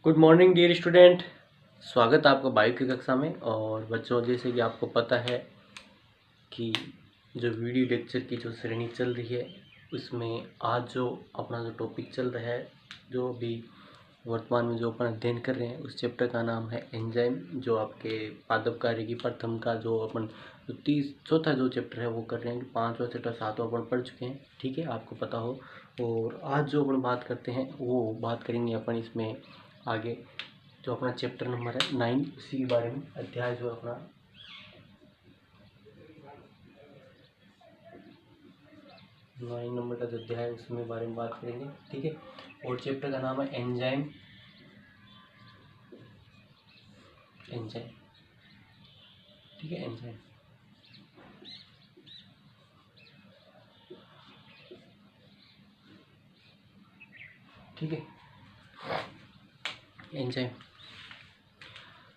Good morning dear student. स्वागत है आपका बायो की कक्षा में। और बच्चों, जैसे कि आपको पता है कि जो वीडियो लेक्चर की जो श्रेणी चल रही है उसमें आज जो अपना जो टॉपिक चल रहा है, जो अभी वर्तमान में जो अपन अध्ययन कर रहे हैं, उस चैप्टर का नाम है एंजाइम। जो आपके पादप कार्य की प्रथम का जो अपन जो चौथा जो चैप्टर है वो कर रहे हैं कि पाँचवा चैप्टर सातवां अपन पढ़ चुके हैं, ठीक है, आपको पता हो। और आज जो अपन बात करते हैं वो बात करेंगे अपन इसमें आगे जो अपना चैप्टर नंबर है 9, उसी के बारे में अध्याय जो अपना 9 नंबर का जो अध्याय है उसमें बारे में बात करेंगे, ठीक है। और चैप्टर का नाम है एंजाइम। एंजाइम, ठीक है, एंजाइम। ठीक है, एंजाइम।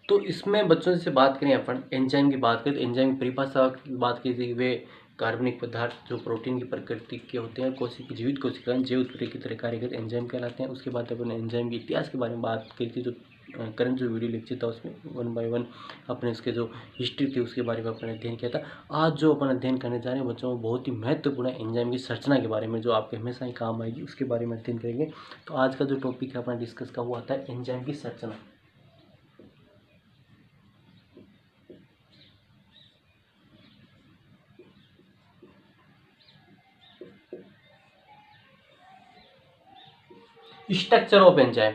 तो इसमें बच्चों से बात करें, अपन एंजाइम की बात करें तो एंजाइम की परिभाषा की बात की थी। वे कार्बनिक पदार्थ जो प्रोटीन की प्रकृति के होते हैं, कोशिका जीवित कोशिकाएं जैव उत्प्रेरक की तरह कार्य करते एंजाइम कहलाते हैं। उसके बाद अपन एंजाइम के इतिहास के बारे में बात की थी। जो करंट जो वीडियो लेक्चर था उसमें 1 बाय 1 अपने उसके जो हिस्ट्री थी उसके बारे में अपन अध्ययन किया था। आज जो अपन अध्ययन करने जा रहे हैं बच्चों, बहुत ही महत्वपूर्ण एंजाइम की संरचना के बारे में, जो आपके हमेशा ही काम आएगी, उसके बारे में अध्ययन करेंगे। तो आज का जो टॉपिक है अपना डिस्कस का वो आता है एंजाइम की संरचना। Structure of enzyme.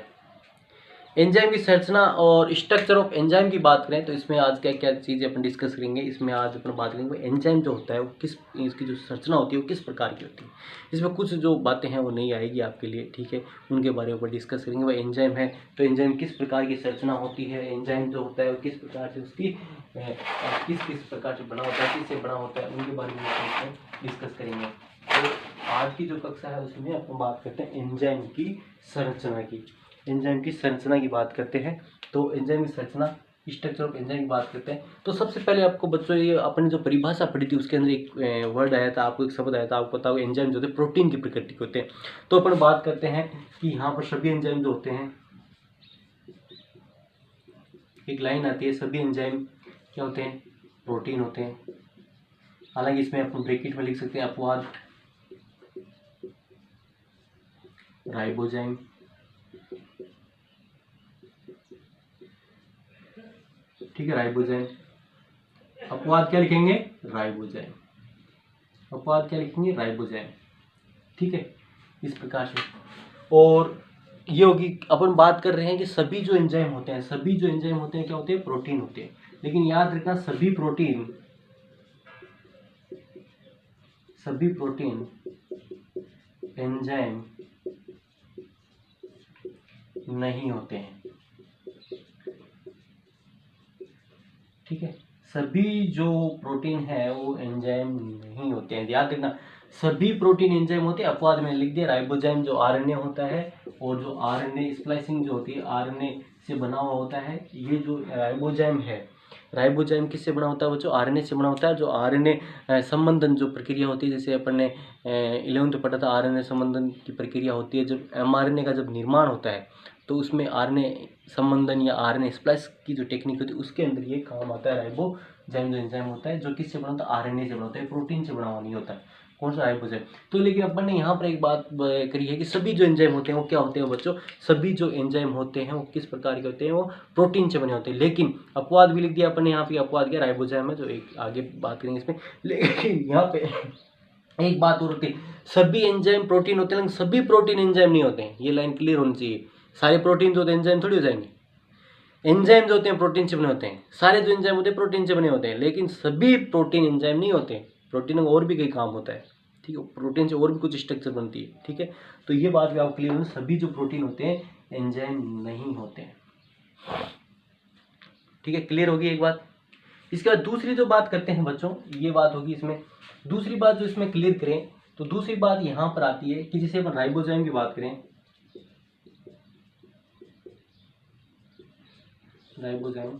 एंजाइम की संरचना और स्ट्रक्चर ऑफ एंजाइम की बात करें तो इसमें आज क्या क्या चीज़ें अपन डिस्कस करेंगे। इसमें आज अपन बात करेंगे एंजाइम जो होता है वो किस, इसकी जो संरचना होती है वो किस प्रकार की होती है। इसमें कुछ जो बातें हैं वो नहीं आएगी आपके लिए, ठीक है, उनके बारे में अपन डिस्कस करेंगे। वह एंजाइम है तो एंजाइम किस प्रकार की संरचना होती है, एंजाइम जो होता है वो किस प्रकार से उसकी किस किस प्रकार से बना होता है, किससे बना होता है, उनके बारे में डिस्कस करेंगे। तो आज की जो कक्षा है उसमें अपन बात करते हैं एंजाइम की संरचना की। एंजाइम की संरचना की बात करते हैं तो एंजाइम की संरचना, स्ट्रक्चर ऑफ एंजाइम की बात करते हैं तो सबसे पहले आपको बच्चों ये अपनी जो परिभाषा पढ़ी थी उसके अंदर एक वर्ड आया था, आपको एक शब्द आया था, आपको पता होगा एंजाइम जो होते हैं प्रोटीन की प्रकृति के होते हैं। तो अपन बात करते हैं कि यहाँ पर सभी एंजाइम जो होते हैं, एक लाइन आती है, सभी एंजाइम क्या होते हैं, प्रोटीन होते हैं। हालांकि इसमें अपन ब्रैकेट में लिख सकते हैं अपवाद राइबोजाइम, ठीक है, राइबोजाइम। अपवाद क्या लिखेंगे, राइबोजाइम। अपवाद क्या लिखेंगे, राइबोजाइम, ठीक है, इस प्रकार से। और ये होगी, अपन बात कर रहे हैं कि सभी जो एंजाइम होते हैं, सभी जो एंजाइम होते हैं क्या होते हैं, प्रोटीन होते हैं। लेकिन याद रखना सभी प्रोटीन एंजाइम नहीं होते हैं, ठीक है। सभी जो प्रोटीन है वो एंजाइम नहीं होते हैं, याद रखना सभी प्रोटीन एंजाइम होते हैं। अपवाद में लिख दिया राइबोजाइम जो आरएनए होता है, और जो आरएनए स्प्लाइसिंग जो होती है आरएनए से बना हुआ होता है। ये जो राइबोजाइम है, राइबोजाइम किससे बना होता है बच्चों, आरएनए से बना होता है। जो आरएनए संबंधन जो प्रक्रिया होती है, जैसे अपन ने 11th पढ़ा था, आरएनए संबंधन की प्रक्रिया होती है। जब एमआरएनए का जब निर्माण होता है तो उसमें आरएनए संबंधन या आरएनए स्प्लाइस की जो टेक्निक होती है उसके अंदर ये काम आता है राइबोजाइम जो एंजाइम होता है, जो किससे बना होता है, आरएनए से बना होता है, प्रोटीन से बना हुआ नहीं होता है। कौन सा, राइबोजाइम। तो लेकिन अपन ने यहाँ पर एक बात करी है कि सभी जो एंजाइम होते हैं वो क्या होते हैं बच्चों, सभी जो एंजाइम होते हैं वो किस प्रकार के होते हैं, वो प्रोटीन से बने होते हैं। लेकिन अपवाद भी लिख दिया अपन ने, यहाँ पे अपवाद क्या, राइबोजाइम है, जो एक आगे बात करेंगे इसमें। लेकिन यहाँ पे एक बात और होती है, सभी एंजाइम प्रोटीन होते हैं लेकिन सभी प्रोटीन एंजाइम नहीं होते हैं। ये लाइन क्लियर होनी चाहिए। सारे प्रोटीन जो होते हैं एंजाइम थोड़ी हो जाएंगे। एंजाइम जो होते हैं प्रोटीन से बने होते हैं, सारे जो एंजाइम होते हैं प्रोटीन से बने होते हैं, लेकिन सभी प्रोटीन एंजाइम नहीं होते। प्रोटीन का और भी कई काम होता है, ठीक है, प्रोटीन से और भी कुछ स्ट्रक्चर बनती है, ठीक है। तो ये बात भी आप क्लियर हो, सभी जो प्रोटीन होते हैं एंजाइम नहीं होते हैं, ठीक है, क्लियर होगी एक बात। इसके बाद दूसरी जो बात करते हैं बच्चों, ये बात होगी इसमें, दूसरी बात जो इसमें क्लियर करें तो दूसरी बात यहाँ पर आती है कि जैसे अपन राइबोजाइम की बात करें, राइबोजाइम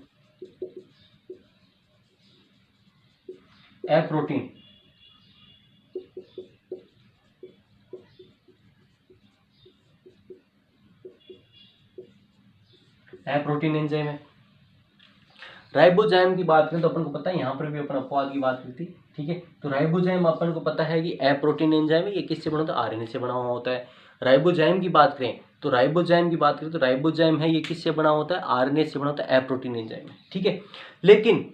ए प्रोटीन, अप्रोटीन एंजाइम है। राइबोजाइम की बात करें तो अपन को पता है, यहाँ पर भी अपन अपवाद की बात की थी, ठीक है। तो राइबोजाइम अपन को पता है कि अप्रोटीन एंजाइम है, ये किससे बना होता है, आरएनए से बना हुआ होता है। राइबोजाइम की बात करें तो राइबोजाइम है, ये किससे बना होता है, आरएनए से बना होता है, अप्रोटीन एंजाइम है, ठीक है। लेकिन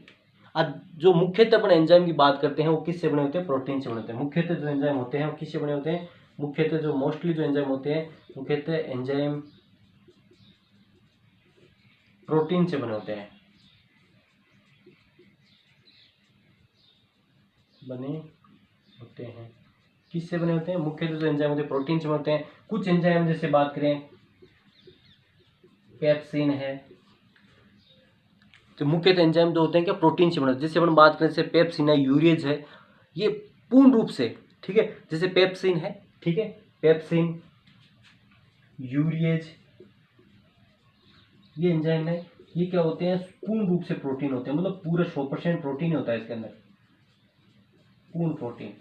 अब जो मुख्यतः अपन एंजाइम की बात करते हैं वो किससे बने होते हैं, प्रोटीन से बने होते हैं। मुख्यतः जो एंजाइम होते हैं वो किससे बने होते हैं, मुख्यतः जो मोस्टली जो एंजाइम होते हैं, मुख्यतः एंजाइम प्रोटीन से बने होते हैं, किससे बने होते हैं, मुख्यतः जो एंजाइम होते हैं प्रोटीन से बने होते हैं। कुछ एंजाइम जैसे बात करें पेप्सिन है, तो मुख्यतः एंजाइम जो होते हैं क्या, प्रोटीन से बने होते हैं। जैसे अपन बात करें जैसे पेप्सिन है, यूरिएज है, ये पूर्ण रूप से, ठीक है, जैसे पेप्सिन है, ठीक है, पेप्सिन, यूरिएज, ये एंजाइम है, ये क्या होते हैं, पूर्ण रूप से प्रोटीन होते हैं, मतलब पूरा 100% प्रोटीन ही होता है इसके अंदर, पूर्ण प्रोटीन।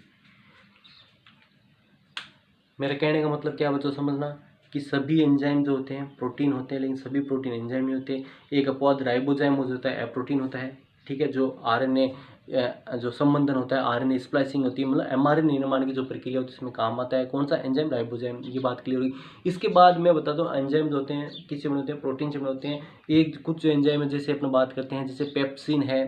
मेरे कहने का मतलब क्या बच्चों, समझना कि सभी एंजाइम जो होते हैं प्रोटीन होते हैं, लेकिन सभी प्रोटीन एंजाइम नहीं होते। एक अपवाद राइबोजाइम हो जाता है, अप्रोटीन होता है, ठीक है, जो आरएनए जो संबंधन होता है, आरएनए स्प्लाइसिंग होती है, मतलब एमआरएनए निर्माण की जो प्रक्रिया होती है उसमें काम आता है कौन सा एंजाइम, राइबोजाइम। ये बात क्लियर हुई। इसके बाद मैं बता दूं एंजाइम जो होते हैं किससे बने होते हैं, प्रोटीन से बने होते हैं। एक कुछ जो एंजाइम है जैसे अपना बात करते हैं जैसे पेप्सिन है,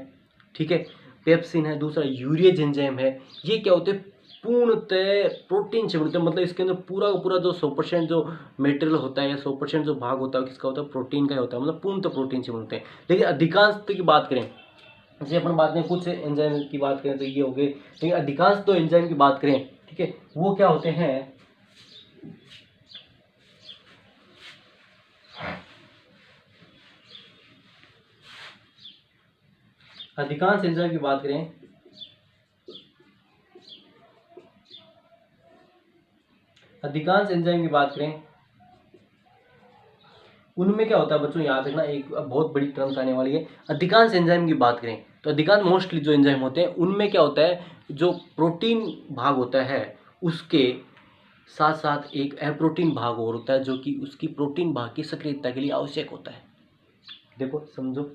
ठीक है, पेप्सिन है, दूसरा यूरिएज एंजाइम है, ये क्या होते हैं, पूर्णतः प्रोटीन से बनते हैं, मतलब इसके अंदर पूरा का पूरा जो 100% जो मटेरियल होता है या 100% जो भाग होता है किसका होता है, प्रोटीन का ही होता है, मतलब पूर्णतः प्रोटीन से बनते हैं। लेकिन अधिकांश की बात करें, जैसे अपन बात करें कुछ एंजाइम की बात करें तो ये हो गए, लेकिन अधिकांश तो एंजाइम की बात करें, ठीक है, वो क्या होते हैं, अधिकांश एंजाइम की बात करें, अधिकांश एंजाइम की बात करें उनमें क्या होता है बच्चों, याद रखना, एक बहुत बड़ी टर्म्स आने वाली है। अधिकांश एंजाइम की बात करें तो अधिकांश मोस्टली जो एंजाइम होते हैं उनमें क्या होता है, जो प्रोटीन भाग होता है उसके साथ साथ एक अप्रोटीन भाग और होता है जो कि उसकी प्रोटीन भाग की सक्रियता के लिए आवश्यक होता है। देखो समझो,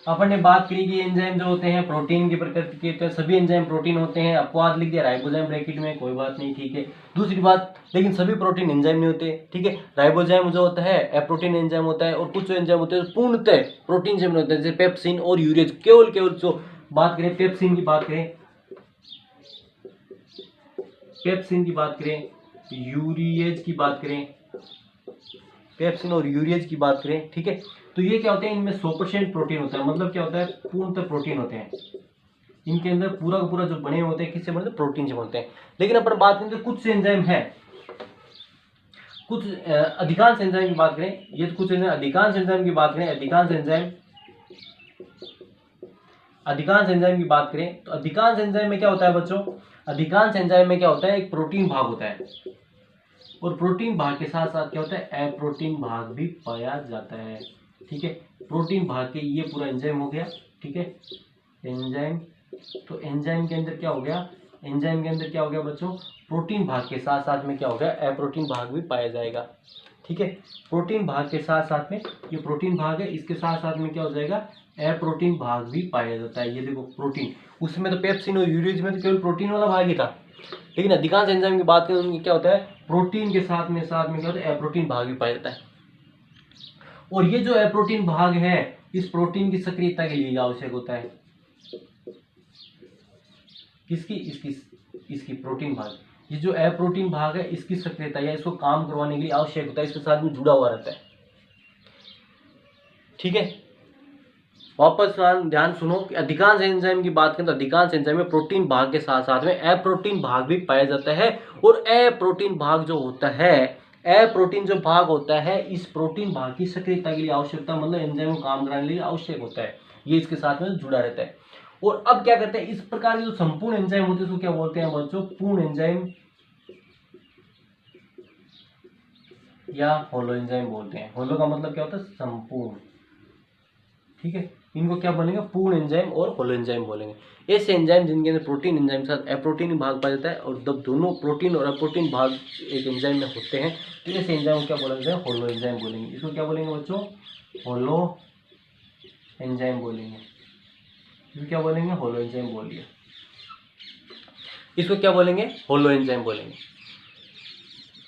अपन ने बात करी कि एंजाइम जो होते हैं प्रोटीन की प्रकृति के, तो सभी एंजाइम प्रोटीन होते हैं, अपवाद लिख दिया राइबोजाइम ब्रैकेट में, कोई बात नहीं, ठीक है। दूसरी बात, लेकिन सभी प्रोटीन एंजाइम नहीं होते, ठीक है। राइबोजाइम जो होता है अप्रोटीन एंजाइम होता है, और कुछ जो एंजाइम होते हैं पूर्णतः प्रोटीन से बने होते हैं, जैसे पेप्सिन और यूरिएज। केवल जो बात करें पेप्सिन की बात करें, पेप्सिन की बात करें, यूरिएज की बात करें, पेप्सिन और यूरिएज की बात करें, ठीक है, तो ये क्या होते हैं, इनमें 100% प्रोटीन होता है, मतलब क्या होता है, पूर्णतः प्रोटीन होते हैं। इनके अंदर पूरा का पूरा जो बने होते हैं किससे बनते हैं, प्रोटीन से बनते हैं। लेकिन अपन बात करें तो कुछ एंजाइम है, कुछ अधिकांश एंजाइम की बात करें, ये कुछ अधिकांश एंजाइम की बात करें, अधिकांश एंजाइम की बात करें तो अधिकांश एंजाइम में क्या होता है बच्चों, अधिकांश एंजाइम में क्या होता है, एक प्रोटीन भाग होता है, और प्रोटीन भाग के साथ साथ क्या होता है, अप्रोटीन भाग भी पाया जाता है, ठीक है। प्रोटीन भाग के ये पूरा एंजाइम हो गया, ठीक है, एंजाइम। तो एंजाइम के अंदर क्या हो गया, एंजाइम के अंदर क्या हो गया बच्चों, प्रोटीन भाग के साथ साथ में क्या हो गया, अप्रोटीन भाग भी पाया जाएगा, ठीक है। प्रोटीन भाग के साथ साथ में, ये प्रोटीन भाग है, इसके साथ साथ में क्या हो जाएगा, अप्रोटीन भाग भी पाया जाता है। ये देखो प्रोटीन, उसमें तो पेप्सिन और यूरिएज में तो केवल प्रोटीन वाला भाग ही था, लेकिन अधिकांश एंजाइम की बात करें उनमें क्या होता है, प्रोटीन के साथ में क्या होता है, अप्रोटीन भाग भी पाया जाता है। और ये जो अप्रोटीन भाग है इस प्रोटीन की सक्रियता के लिए आवश्यक होता है, किसकी, इसकी प्रोटीन भाग, ये जो अप्रोटीन भाग है इसकी सक्रियता या इसको काम करवाने के लिए आवश्यक होता है, इसके साथ में जुड़ा हुआ रहता है, ठीक है। वापस ध्यान सुनो कि अधिकांश एंजाइम की बात करें तो अधिकांश एंजाइम में प्रोटीन भाग के साथ साथ में अप्रोटीन भाग भी पाया जाता है, और अप्रोटीन भाग जो होता है, अप्रोटीन जो भाग होता है इस प्रोटीन भाग की सक्रियता के लिए आवश्यकता, मतलब एंजाइम को काम कराने के लिए आवश्यक होता है, ये इसके साथ में जुड़ा रहता है। और अब क्या करते हैं, इस प्रकार के जो संपूर्ण एंजाइम होते हैं उसको क्या बोलते हैं बच्चों, पूर्ण एंजाइम या होलो एंजाइम बोलते हैं। होलो का मतलब क्या होता है, संपूर्ण, ठीक है, इनको क्या बोलेंगे, पूर्ण एंजाइम और होलो एंजाइम बोलेंगे। ऐसे एंजाइम जिनके अंदर प्रोटीन एंजाइम के साथ अप्रोटीन भाग पाया जाता है, और जब दोनों प्रोटीन और अप्रोटीन भाग एक एंजाइम में होते हैं तो ऐसे एंजाइम को क्या बोलेंगे, होलो एंजाइम बोलेंगे। इसको क्या बोलेंगे बच्चों, होलो एंजाइम बोलेंगे। इसको क्या बोलेंगे, होलो एंजाइम बोलिए। इसको क्या बोलेंगे, होलो एंजाइम बोलेंगे।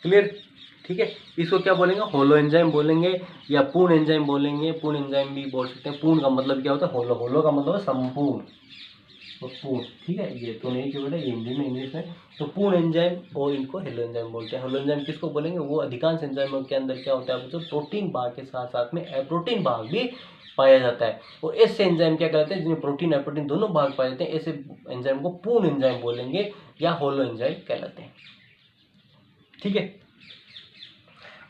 क्लियर, ठीक है। इसको क्या बोलेंगे, होलो एंजाइम बोलेंगे या पूर्ण एंजाइम बोलेंगे। पूर्ण एंजाइम भी बोल सकते हैं। पूर्ण का मतलब क्या होता है, होलो, होलो का मतलब है संपूर्ण और पूर्ण, ठीक है। ये तो नहीं कि बेटा ये हिंदी में, इंग्लिश में। तो पूर्ण एंजाइम और इनको होलो एंजाइम बोलते हैं। होलो एंजाइम किसको बोलेंगे, वो अधिकांश एंजाइमों के अंदर क्या होता है बच्चों, प्रोटीन भाग के साथ साथ में अप्रोटीन भाग भी पाया जाता है। और ऐसे एंजाइम क्या कहते हैं, जिनमें प्रोटीन अप्रोटीन दोनों भाग पाए जाते हैं, ऐसे एंजाइम को पूर्ण एंजाइम बोलेंगे या होलो एंजाइम कहलाते हैं, ठीक है।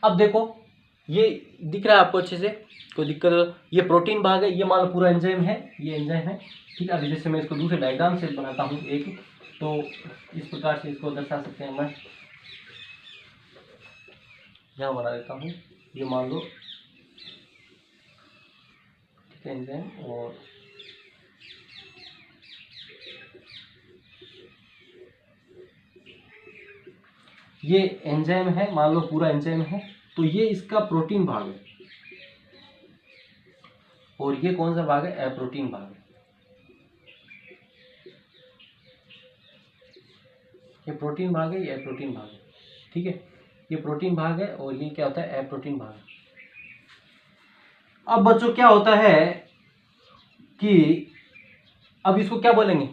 अब देखो ये दिख रहा है आपको अच्छे से, कोई दिक्कत, ये प्रोटीन भाग है, ये मान लो पूरा एंजाइम है, ये एंजाइम है, ठीक है। अभी जैसे मैं इसको दूसरे डायग्राम से बनाता हूँ एक, तो इस प्रकार से इसको दर्शा सकते हैं। मैं यहाँ बना देता हूँ, ये मान लो एंजाइम, और ये एंजाइम है, मान लो पूरा एंजाइम है, तो ये इसका प्रोटीन भाग है, और ये कौन सा भाग है, अप्रोटीन भाग है। ये प्रोटीन भाग है, ये अप्रोटीन भाग है, ठीक है। ये प्रोटीन भाग है और ये क्या होता है, अप्रोटीन भाग है। अब बच्चों क्या होता है कि अब इसको क्या बोलेंगे,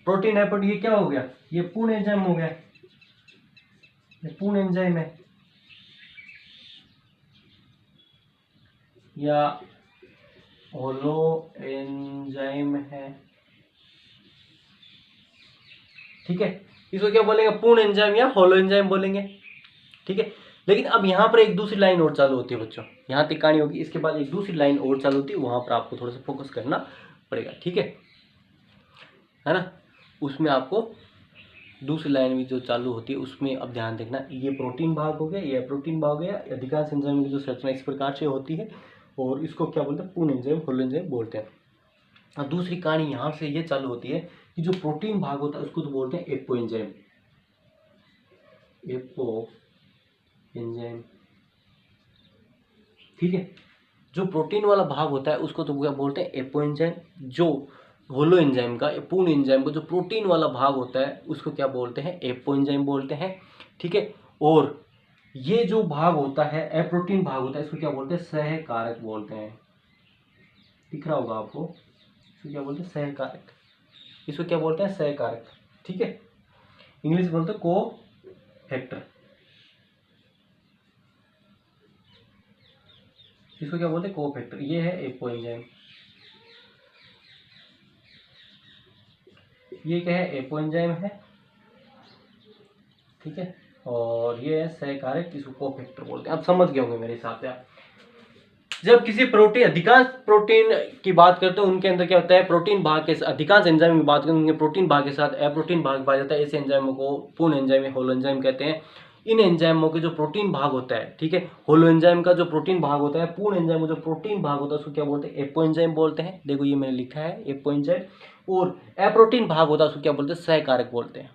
प्रोटीन अप्रोटीन, ये क्या हो गया, ये पूर्ण एंजाइम हो गया, ये पूर्ण एंजाइम है या होलो एंजाइम है, ठीक है। इसको क्या बोलेंगे, पूर्ण एंजाइम या होलो एंजाइम बोलेंगे, ठीक है। लेकिन अब यहाँ पर एक दूसरी लाइन और चालू होती है बच्चों, यहाँ तक कहानी होगी, इसके बाद एक दूसरी लाइन और चालू होती है, वहां पर आपको थोड़ा सा फोकस करना पड़ेगा, ठीक है ना। उसमें आपको दूसरी लाइन भी जो चालू होती है उसमें अब ध्यान देखना, ये प्रोटीन भाग हो गया, ये प्रोटीन भाग हो गया। अधिकांश एंजाइम की जो संरचना इस प्रकार से होती है, और इसको क्या बोलते हैं, पूर्ण एंजाइम, होलो एंजाइम बोलते हैं। अब दूसरी कहानी यहाँ से ये चालू होती है कि जो प्रोटीन भाग होता है उसको तो बोलते हैं एपो एंजाइम, एपो एंजाइम, ठीक है। जो प्रोटीन वाला भाग होता है उसको तो क्या बोलते हैं, एपो एंजाइम। जो होलो एंजाइम का, पूर्ण एंजाइम का जो प्रोटीन वाला भाग होता है उसको क्या बोलते हैं, एपो एंजाइम बोलते हैं, ठीक है। और ये जो भाग होता है, अप्रोटीन भाग होता है, इसको क्या बोलते हैं, सहकारक बोलते हैं। दिख रहा होगा आपको, इसको क्या बोलते हैं, सहकारक। इसको क्या बोलते हैं, सहकारक, ठीक है। इंग्लिश बोलते हैं को फैक्टर। इसको क्या बोलते हैं, को फैक्टर। ये है एपो एंजाइम, ये क्या है, एपो एंजाइम है, ठीक है। और ये है सहकारक, इसको को फैक्टर बोलते हैं। आप समझ गए होंगे मेरे हिसाब से। आप जब किसी प्रोटीन, अधिकांश प्रोटीन की बात करते हैं उनके अंदर क्या होता है, प्रोटीन भाग के, अधिकांश एंजाइम की बात करें उनके प्रोटीन भाग के साथ अप्रोटीन भाग पाया जाता है। ऐसे एंजाइमों को पूर्ण एंजाइम, होलो एंजाइम कहते हैं। इन एंजाइमों के जो प्रोटीन भाग होता है, ठीक है, होलो एंजाइम का जो प्रोटीन भाग होता है, पूर्ण एंजाइम का जो प्रोटीन भाग होता है उसको क्या बोलते हैं, एपो एंजाइम बोलते हैं। देखो ये मैंने लिखा है, एपो एंजाइम। और अप्रोटीन भाग होता है उसको क्या बोलते हैं, सहकारक बोलते हैं।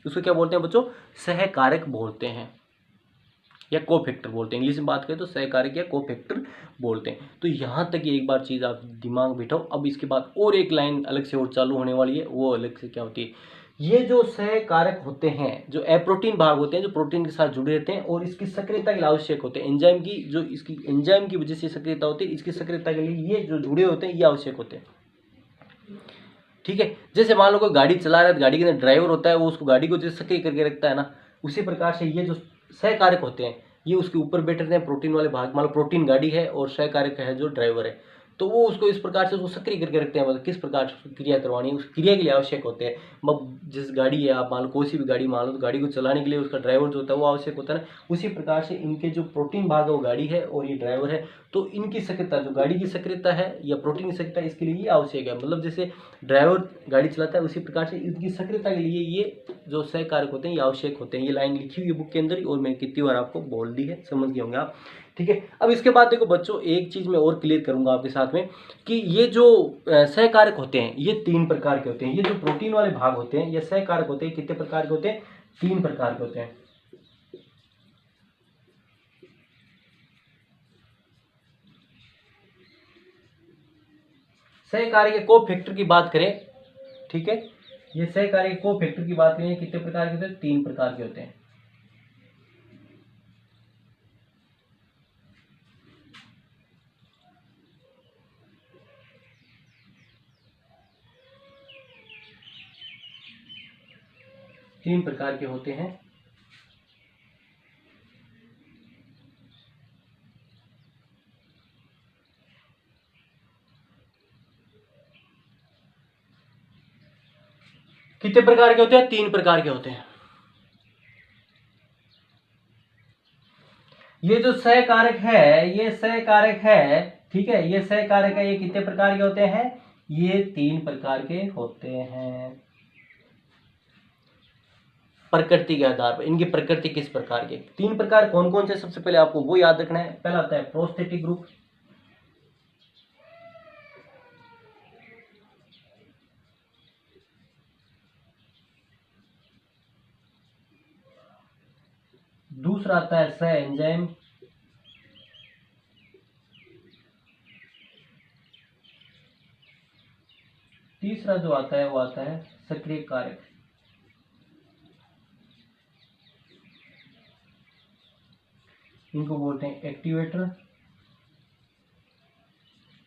उसको क्या बोलते हैं बच्चों, सहकारक बोलते हैं या कोफैक्टर बोलते हैं। इंग्लिश में बात करें तो सहकारक या कोफैक्टर बोलते हैं। तो यहाँ तक ये एक बार चीज़ आप दिमाग बिठाओ। अब इसके बाद और एक लाइन अलग से और चालू होने वाली है, वो अलग से क्या होती है, ये जो सहकारक होते हैं, जो अप्रोटीन भाग होते हैं, जो प्रोटीन के साथ जुड़े रहते हैं और इसकी सक्रियता के लिए आवश्यक होते हैं। एंजाइम की जो, इसकी एंजाइम की वजह से सक्रियता होती है, इसकी सक्रियता के लिए ये जो जुड़े होते हैं ये आवश्यक होते हैं, ठीक है। जैसे मान लो कोई गाड़ी चला रहा है, गाड़ी के अंदर ड्राइवर होता है, वो उसको गाड़ी को जैसे सक्रिय करके रखता है ना, उसी प्रकार से ये जो सहकारक होते हैं ये उसके ऊपर बैठे रहते हैं, प्रोटीन वाले भाग। मान लो प्रोटीन गाड़ी है और सहकारक है जो ड्राइवर है, तो वो उसको इस प्रकार से उसको सक्रिय करके रखते हैं। मतलब किस प्रकार से क्रिया करवानी है, उस क्रिया के लिए आवश्यक होते हैं। मतलब जिस गाड़ी है, आप मान लो कोई सी भी गाड़ी मान लो, तो गाड़ी को चलाने के लिए उसका ड्राइवर जो होता है वो आवश्यक होता है ना। उसी प्रकार से इनके जो प्रोटीन भाग है वो गाड़ी है और ये ड्राइवर है। तो इनकी सक्रियता, जो गाड़ी की सक्रियता है या प्रोटीन की सक्रियता, इसके लिए ये आवश्यक है। मतलब जैसे ड्राइवर गाड़ी चलाता है उसी प्रकार से इनकी सक्रियता के लिए ये जो सहकारक होते हैं ये आवश्यक होते हैं। ये लाइन लिखी हुई है बुक के अंदर ही, और मैंने कितनी बार आपको बोल दी है, समझ गए होंगे आप, ठीक है। अब इसके बाद देखो बच्चों, एक चीज मैं और क्लियर करूंगा आपके साथ में कि ये जो सहकारक होते हैं ये 3 प्रकार के होते हैं। ये जो प्रोटीन वाले भाग होते हैं ये सहकारक होते हैं, कितने प्रकार के होते हैं? 3 प्रकार के होते हैं। सहकार्य के कोफैक्टर की बात करें, ठीक है, ये सहकार्य के कोफैक्टर की बात करें, कितने प्रकार के होते हैं? 3 प्रकार के होते हैं। तीन प्रकार के होते हैं। कितने प्रकार के होते हैं? 3 प्रकार के होते हैं। ये जो सहकारक है ये सहकारक है, ठीक है, ये सहकारक है, ये कितने प्रकार के होते हैं? ये 3 प्रकार के होते हैं। प्रकृति के आधार पर इनकी प्रकृति किस प्रकार की? 3 प्रकार कौन कौन से? सबसे पहले आपको वो याद रखना है। पहला आता है प्रोस्थेटिक ग्रुप, दूसरा आता है सह एंजाइम, तीसरा जो आता है वो आता है सक्रिय कारक। इनको बोलते हैं एक्टिवेटर,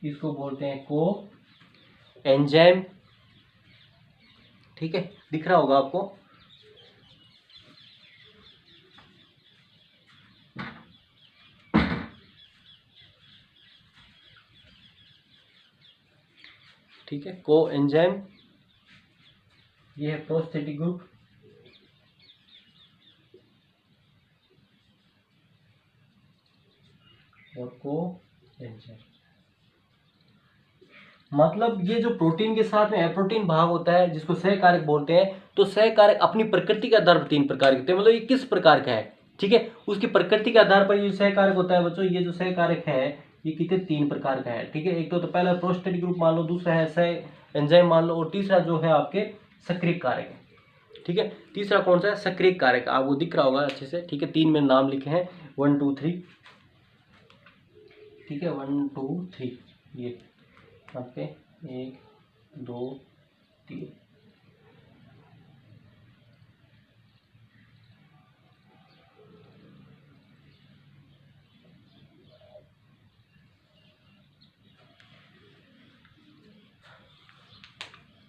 इसको बोलते हैं को एंजाइम, ठीक है, दिख रहा होगा आपको। ठीक है, को एंजाइम, ये है प्रोस्थेटिक ग्रुप, और को एंजाइम। मतलब ये जो प्रोटीन के साथ में एप्रोटीन भाग होता है जिसको सहकारक बोलते हैं, तो सहकारक अपनी प्रकृति के आधार पर 3 प्रकार के होते हैं। मतलब ये किस प्रकार का है, ठीक है, उसकी प्रकृति के आधार पर ये सहकारक होता है बच्चों। ये जो सहकारक है ये कितने 3 प्रकार का है, ठीक है। एक तो पहला प्रोस्टेटिक ग्रुप मान लो, दूसरा है सह एंजाइम मान लो, और तीसरा जो है आपके सक्रिय कारक है, ठीक है। तीसरा कौन सा है? सक्रिय कारक, आपको दिख रहा होगा अच्छे से, ठीक है। 3 में नाम लिखे हैं, 1 2 3, ठीक है, 1 2 3, ये आपके 1 2 3।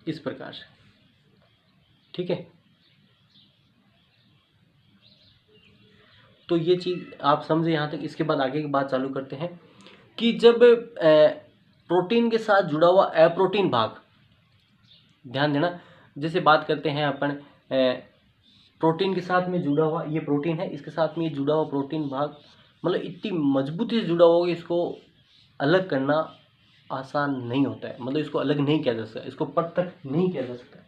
इस प्रकार से, ठीक है। तो ये चीज आप समझे यहाँ तक। इसके बाद आगे की बात चालू करते हैं कि जब प्रोटीन के साथ जुड़ा हुआ अप्रोटीन भाग, ध्यान देना, जैसे बात करते हैं अपन प्रोटीन के साथ में जुड़ा हुआ ये प्रोटीन है, इसके साथ में ये जुड़ा हुआ प्रोटीन भाग मतलब इतनी मजबूती से जुड़ा हुआ कि इसको अलग करना आसान नहीं होता है। मतलब इसको अलग नहीं किया जा सकता, इसको पृथक नहीं किया जा सकता,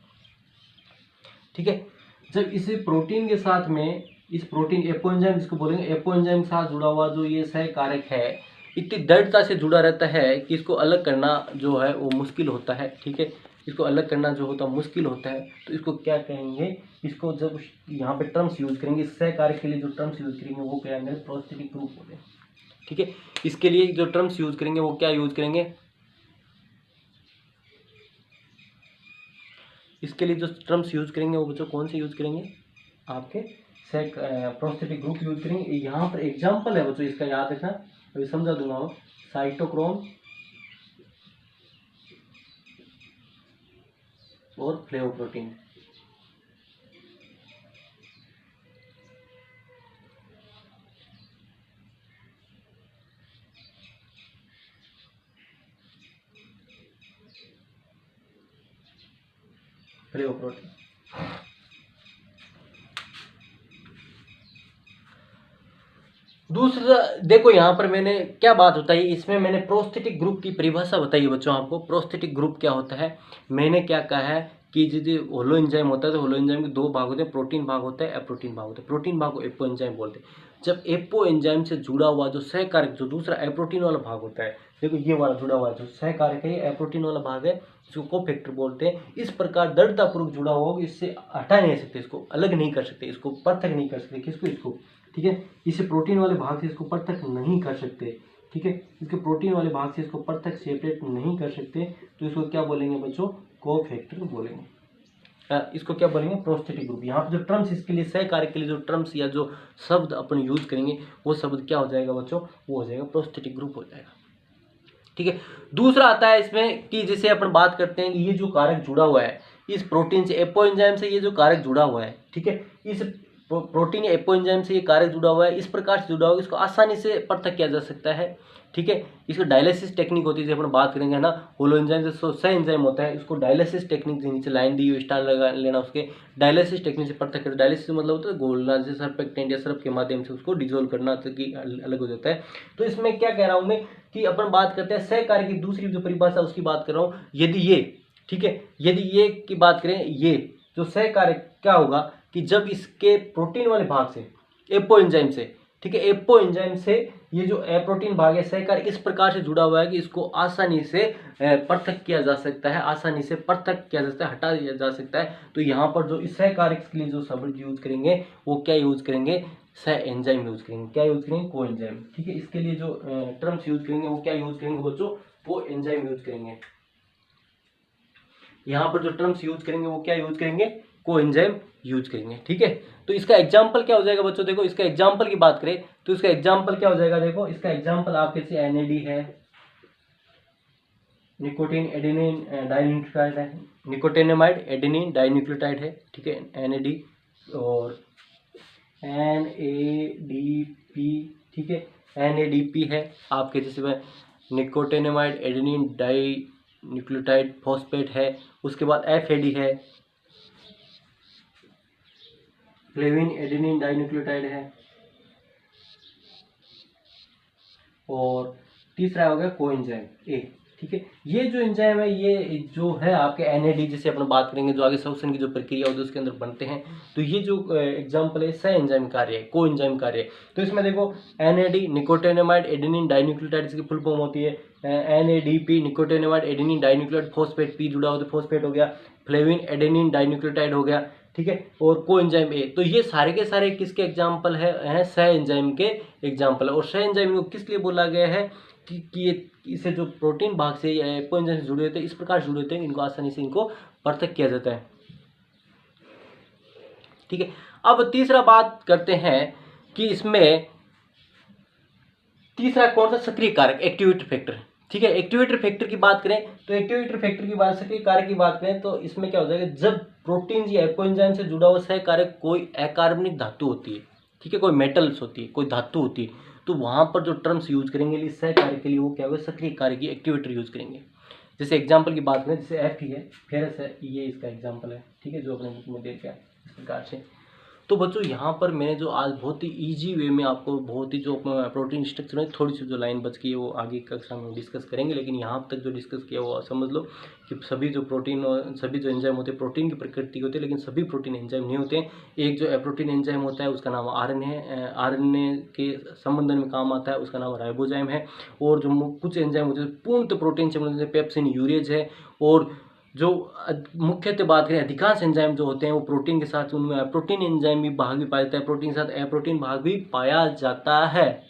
ठीक है। जब इस प्रोटीन के साथ में इस प्रोटीन एपोएंजाइम जिसको बोलेंगे, एपोएंजाइम के साथ जुड़ा हुआ जो ये सहकारक है इतनी दृढ़ता से जुड़ा रहता है कि इसको अलग करना जो है वो मुश्किल होता है, ठीक है। इसको अलग करना जो होता है मुश्किल होता है, तो इसको क्या कहेंगे? इसको जब यहाँ पे टर्म्स यूज करेंगे, इस सहकारक के लिए जो टर्म्स यूज करेंगे वो क्या कहेंगे? प्रोस्थेटिक ग्रुप होते हैं, ठीक है। इसके लिए जो टर्म्स यूज करेंगे वो क्या यूज करेंगे? इसके लिए जो टर्म्स यूज करेंगे वो बच्चों कौन से यूज करेंगे? आपके प्रोस्थेटिक ग्रुप यूज करेंगे। यहाँ पर एग्जाम्पल है बच्चों, इसका याद रखना, अभी समझा दूंगा मैं। साइटोक्रोम और फ्लेवोप्रोटीन, फ्लेवोप्रोटीन। दूसरा देखो यहाँ पर मैंने क्या बात बताई, इसमें मैंने प्रोस्थेटिक ग्रुप की परिभाषा बताई है बच्चों आपको। प्रोस्थेटिक ग्रुप क्या होता है? मैंने क्या कहा है कि जो होलो एंजाइम होता है तो होलो एंजाइम के दो भाग होते हैं, प्रोटीन भाग होता है, एप्रोटीन भाग होता है। प्रोटीन भाग को एपो एंजाइम बोलते हैं। जब एपो एंजाइम से जुड़ा हुआ जो सहकारक जो दूसरा एप्रोटीन वाला भाग होता है, देखो ये वाला जुड़ा हुआ जो सहकारक है, ये एप्रोटीन वाला भाग है, इसको कोफैक्टर बोलते हैं। इस प्रकार दृढ़तापूर्वक जुड़ा हुआ हो, इससे हटा नहीं सकते, इसको अलग नहीं कर सकते, इसको पृथक नहीं कर सकते। किसको? इसको, ठीक है। इसे प्रोटीन वाले भाग से इसको पृथक नहीं कर सकते, ठीक है। इसके प्रोटीन वाले भाग से इसको पृथक सेपरेट नहीं कर सकते, तो इसको क्या बोलेंगे बच्चों? कोफैक्टर बोलेंगे। इसको क्या बोलेंगे? Prosthetic group. यहाँ पर जो टर्म्स इसके लिए सहकारक के लिए जो टर्म्स या जो शब्द अपन यूज करेंगे वो शब्द क्या हो जाएगा बच्चों? वो हो जाएगा प्रोस्थेटिक ग्रुप हो जाएगा, ठीक है। दूसरा आता है इसमें कि जैसे अपन बात करते हैं कि ये जो कारक जुड़ा हुआ है इस प्रोटीन से, एपो एंजाइम से, ये जो कारक जुड़ा हुआ है, ठीक है, इस प्रोटीन या एपो एंजाइम से ये कारक जुड़ा हुआ है, इस प्रकार से जुड़ा हुआ है, इसको आसानी से पृथक किया जा सकता है, ठीक है। इसको डायलिसिस टेक्निक होती है, जैसे अपन बात करेंगे ना, होलो एंजाइम से सह एंजाइम होता है, इसको डायलिसिस टेक्निक, नीचे लाइन दी हुई स्टार लगा लेना, उसके डायलिसिस टेक्निक से पृथक करते। डायलिसिस मतलब होता है घोलना, जैसे सरफेक्टेंट या सरफ के माध्यम से उसको डिजोल्व करना ताकि अलग हो जाता है। तो इसमें क्या कह रहा हूँ मैं कि अपन बात करते हैं सहकार्य की दूसरी जो परिभाषा उसकी बात कर रहा हूँ। यदि ये, ठीक है, यदि ये की बात करें, ये जो सहकार्य क्या होगा कि जब इसके प्रोटीन वाले भाग से, एपो एंजाइम से, ठीक है, एपो एंजाइम से ये जो प्रोटीन भाग है सहकार इस प्रकार से जुड़ा हुआ है कि इसको आसानी से पृथक किया जा सकता है, आसानी से पृथक किया जा सकता है, हटा दिया जा सकता है। तो यहाँ पर जो इस सहकारक के लिए जो शब्द यूज करेंगे वो क्या यूज करेंगे? सह एंजाइम यूज करेंगे। क्या यूज करेंगे? को एंजाइम, ठीक है। इसके लिए जो टर्म्स यूज करेंगे वो क्या यूज करेंगे बच्चों? को एंजाइम यूज करेंगे। यहाँ पर जो टर्म्स यूज करेंगे वो क्या यूज करेंगे? को एंजाइम यूज करेंगे, ठीक है। तो इसका एग्जाम्पल क्या हो जाएगा बच्चों? देखो इसका एग्जाम्पल की बात करें तो इसका एग्जाम्पल क्या हो जाएगा? देखो इसका एग्जाम्पल आपके से एनएडी है, निकोटीन एडेनिन डाइन्यूक्लियोटाइड है, निकोटिनामाइड एडेनिन डाइन्यूक्लियोटाइड है, ठीक है, एनएडी और एनएडीपी, ठीक है, एनएडीपी है आपके जैसे में निकोटिनामाइड एडेनिन डाइन्यूक्लियोटाइड फॉस्फेट है। उसके बाद एफएडी है, फ्लेविन एडेनिन डाइन्यूक्लियोटाइड है, और तीसरा हो गया कोएंजाइम ए, ठीक है। ये जो एंजाइम है ये जो है आपके एनएडी, जैसे अपन बात करेंगे जो आगे श्वसन की जो प्रक्रिया होती है उसके अंदर बनते हैं। तो ये जो एग्जांपल है सह एंजाइम कार्य है, को एंजाइम कार्य है। तो इसमें देखो एनएडी निकोटिनामाइड एडेनिन डाइन्यूक्लियोटाइड, इसकी फुल फॉर्म होती है NADP, nicotinamide adenine dinucleotide phosphate, P जुड़ा हो तो फॉस्फेट हो गया, फ्लेविन एडेनिन डाइन्यूक्लियोटाइड हो गया, ठीक है, और को एंजाइम ए। तो ये सारे के सारे किसके एग्जाम्पल है सह एंजाइम के एग्जाम्पल है। और सह एंजाइम को किस लिए बोला गया है कि ये इसे जो प्रोटीन भाग से या एपो एंजाइम से जुड़े होते हैं, इस प्रकार जुड़े होते हैं इनको आसानी से इनको पृथक किया जाता है, ठीक है। अब तीसरा बात करते हैं कि इसमें तीसरा कौन सा? सक्रिय कारक, एक्टिवेटर फैक्टर, ठीक है। एक्टिवेटर फैक्टर की बात करें तो एक्टिवेटर फैक्टर की बात, सक्रिय कारक की बात करें तो इसमें क्या हो जाएगा? जब प्रोटीन या एपो एंजाइम से जुड़ा हुआ सह कारक कोई अकार्बनिक धातु होती है, ठीक है, कोई मेटल्स होती है, कोई धातु होती है, तो वहां पर जो टर्म्स यूज करेंगे इस सह कारक के लिए वो क्या होगा? सक्रिय कारक की एक्टिवेटर यूज करेंगे। जैसे एग्जाम्पल की बात करें, जैसे एफ ही है, फेरस है, ये इसका एग्जाम्पल है, ठीक है, जो अपने बुक में देखा है इस प्रकार से। तो बच्चों यहाँ पर मैंने जो आज बहुत ही इजी वे में आपको बहुत ही जो प्रोटीन स्ट्रक्चर है, थोड़ी सी जो लाइन बच गई है वो आगे कक्षा में डिस्कस करेंगे, लेकिन यहाँ तक जो डिस्कस किया वो समझ लो कि सभी जो प्रोटीन और सभी जो एंजाइम होते हैं प्रोटीन की प्रकृति होती है, लेकिन सभी प्रोटीन एंजाइम नहीं होते हैं। एक जो प्रोटीन एंजाइम होता है उसका नाम आरएनए है, आरएनए के संबंधन में काम आता है, उसका नाम राइबोजाइम है। और जो कुछ एंजाइम होते हैं पूर्ण प्रोटीन से जैसे पेप्सिन, यूरेज है। और जो मुख्यतः बात करें अधिकांश एंजाइम जो होते हैं वो प्रोटीन के साथ, उनमें प्रोटीन एंजाइम भी भाग भी पाया जाता है, प्रोटीन के साथ अप्रोटीन भाग भी पाया जाता है,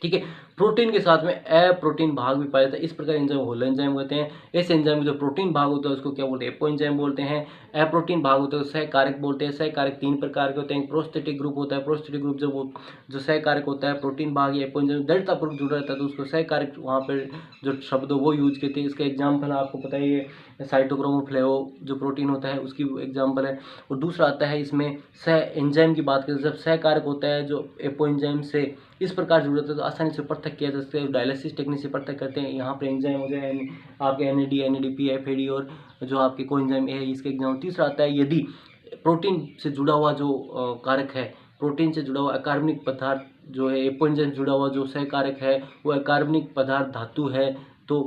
ठीक है। प्रोटीन के साथ में अप्रोटीन भाग भी पाया जाता है। इस प्रकार एंजाइम होलो एंजाइम होते हैं। इस एंजाइम में जो प्रोटीन भाग होता है उसको क्या बोलते हैं? एपो एंजाइम बोलते हैं। अप्रोटीन भाग होता है सहकारक बोलते हैं। सहकारक 3 प्रकार के होते हैं। प्रोस्थेटिक ग्रुप होता है। प्रोस्थेटिक ग्रुप जब वो जो सहकारक होता है प्रोटीन भाग या एपो एंजाइम दृढ़तापूर्वक जुड़ा रहता है तो उसको सहकारक वहाँ पर जो शब्द वो यूज करते हैं। इसका एग्जाम्पल आपको पता ही है, साइटोक्रोमोफ्लेवो जो प्रोटीन होता है उसकी एग्जाम्पल है। और दूसरा आता है इसमें सह एंजाइम की बात करें, जब सहकारक होता है जो एपो एंजाइम से इस प्रकार जुड़े होते हैं तो आसानी से पृथक किया जा सकता है। डायलिसिस टेक्निक से पृथक करते हैं। यहाँ पर एंजाइम हो जाए आपके एनएडी, एनएडीपी, एफएडी और जो आपके कोएंजाइम है इसके एग्जाम। तीसरा आता है यदि प्रोटीन से जुड़ा हुआ जो कारक है, प्रोटीन से जुड़ा हुआ अकार्बनिक पदार्थ जो है, एपो एंजाइम से जुड़ा हुआ जो सहकारक है वो अकार्बनिक पदार्थ धातु है तो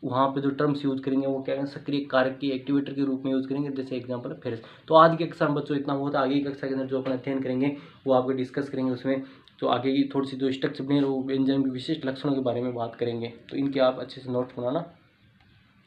वहाँ पे जो टर्म्स यूज़ करेंगे वो क्या करेंगे, सक्रिय कारक की एक्टिवेटर के रूप में यूज़ करेंगे। जैसे एग्जांपल फेरस। तो आज की कक्षा में बच्चों इतना बहुत, आगे की कक्षा के अंदर जो अपन अध्ययन करेंगे वो आपको डिस्कस करेंगे। उसमें तो आगे की थोड़ी सी जो स्ट्रक्चर बने वो एंजाइम के विशिष्ट लक्षणों के बारे में बात करेंगे। तो इनके आप अच्छे से नोट बनाना।